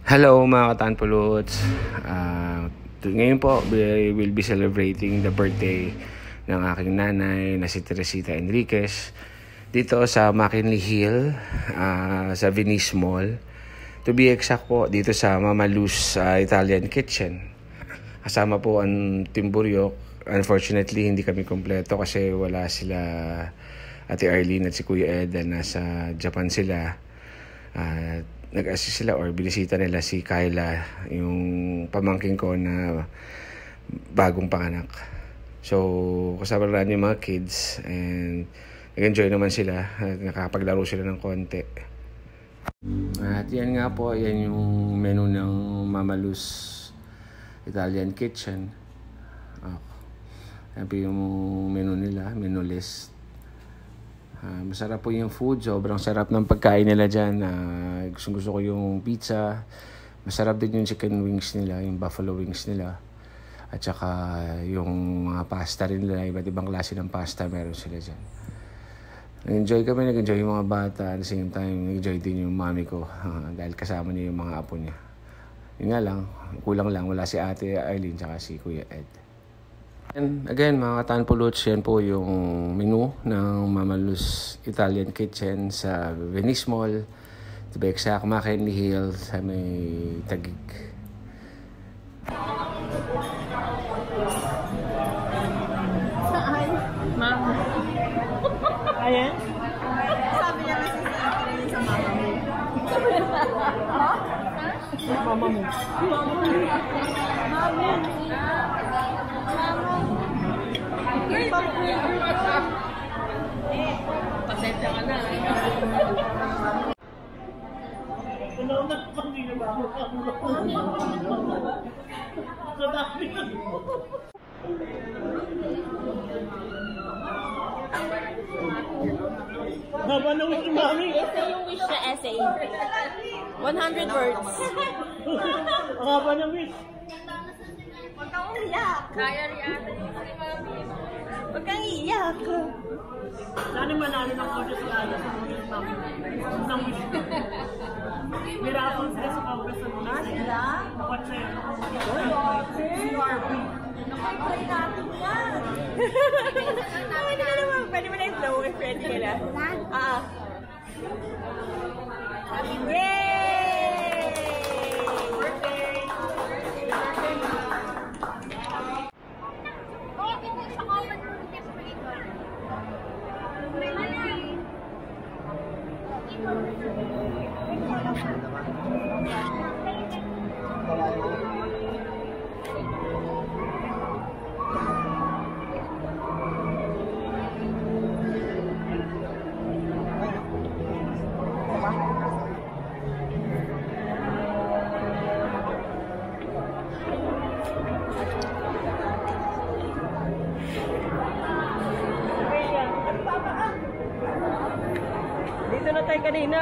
Hello mga katanpuluts. Ngayon po, we will be celebrating the birthday ng aking nanay na si Teresita Enriquez dito sa McKinley Hill, sa Venice Mall. To be exact po, dito sa Mama Luz Italian Kitchen. Kasama po ang Team Buryok. Unfortunately, hindi kami kompleto kasi wala sila Ate Arlene at si Kuya Ed, nasa Japan sila. Nag-assist sila or binisita nila si Kyla, yung pamangking ko na bagong panganak. So, kasama rin yung mga kids and nag-enjoy naman sila at nakapaglaro sila ng konti. At yan nga po, yan yung menu ng Mama Luz Italian Kitchen. Yan po yung menu nila, menu list. Masarap po yung food, sobrang sarap ng pagkain nila dyan. Gusto ko yung pizza. Masarap din yung chicken wings nila, yung buffalo wings nila. At saka yung mga pasta rin nila, iba't ibang klase ng pasta meron sila dyan. Nag-enjoy kami, nag-enjoy yung mga bata. At the same time, nag-enjoy din yung mami ko dahil kasama niya yung mga apo niya. Yun nga lang, kulang lang, wala si Ate Arlene tsaka si Kuya Ed. And again, mga katanpuluts, yan po yung menu ng Mama Luz Italian Kitchen sa Venice Mall. To be exact, McKinley Hill sa may Taguig. Saan? Mama. Ayan? Sabi niya kasi sa mama mo. Mama mo. Mama mo. Pasensya ka na. Haba na wish ni Mami. Essay yung wish na essay. 100 words. Haba na wish. Huwag kang iyak. Kaya riyan. Huwag kang iyak. Sana manalo ng audio si Aya sa wish Mami. Isang wish. Mirapon sila sa Congress sa mga sila. Dapat siya yun. CRP. Nakapray natin yan. Pwede na naman. Pwede mo na yung flow if ready ka na. Yay! Birthday! Dito na tayo kanina.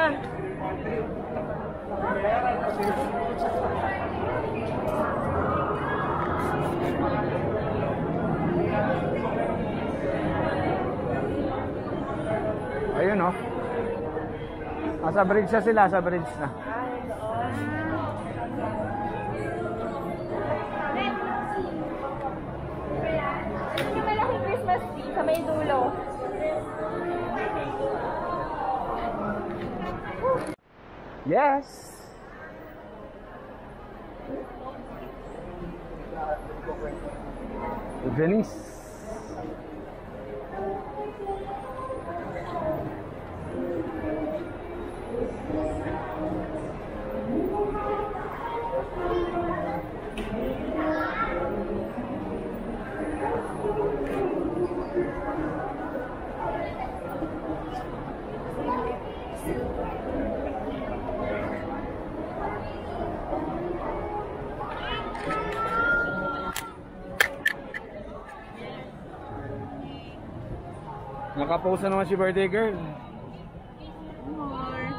Ayun oh. Sa bridge na sila, sa bridge na. Yung malaking Christmas tree sa may dulo. Yes! Venice. Nakapost na naman si birthday girl. More.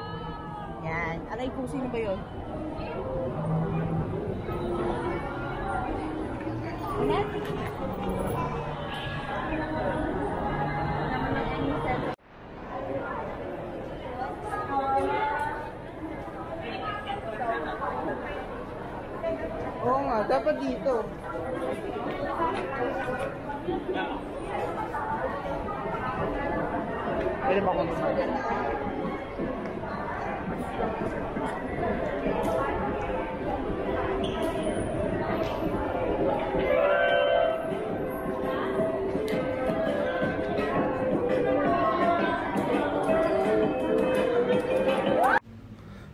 Yan. Aray ko, sino ba yun? Ayan? Oo nga, dapat dito. Pwede ba kung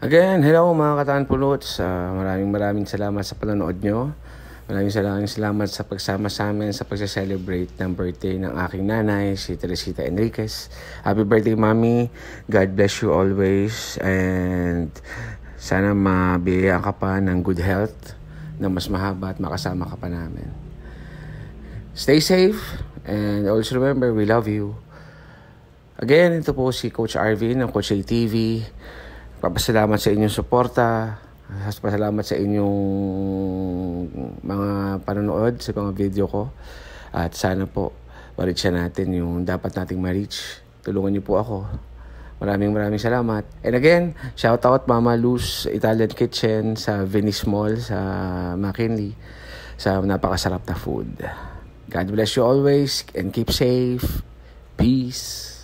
Again, hello mga Kataan Puluts. Maraming salamat sa panonood nyo. Maraming salamat sa pagsama sa amin sa pagsa-celebrate ng birthday ng aking nanay, si Teresita Enriquez. Happy birthday, Mami. God bless you always. And sana mabiyayaan ka pa ng good health na mas mahaba at makasama ka pa namin. Stay safe. And always remember, we love you. Again, ito po si Coach Arvin ng Coach ATV. Papasalamat sa inyong suporta. Papasalamat sa inyong mga panonood sa mga video ko. At sana po, ma-reach natin yung dapat nating ma-reach. Tulungan niyo po ako. Maraming salamat. And again, shout out Mama Luz Italian Kitchen sa Venice Mall sa McKinley sa napakasarap na food. God bless you always and keep safe. Peace.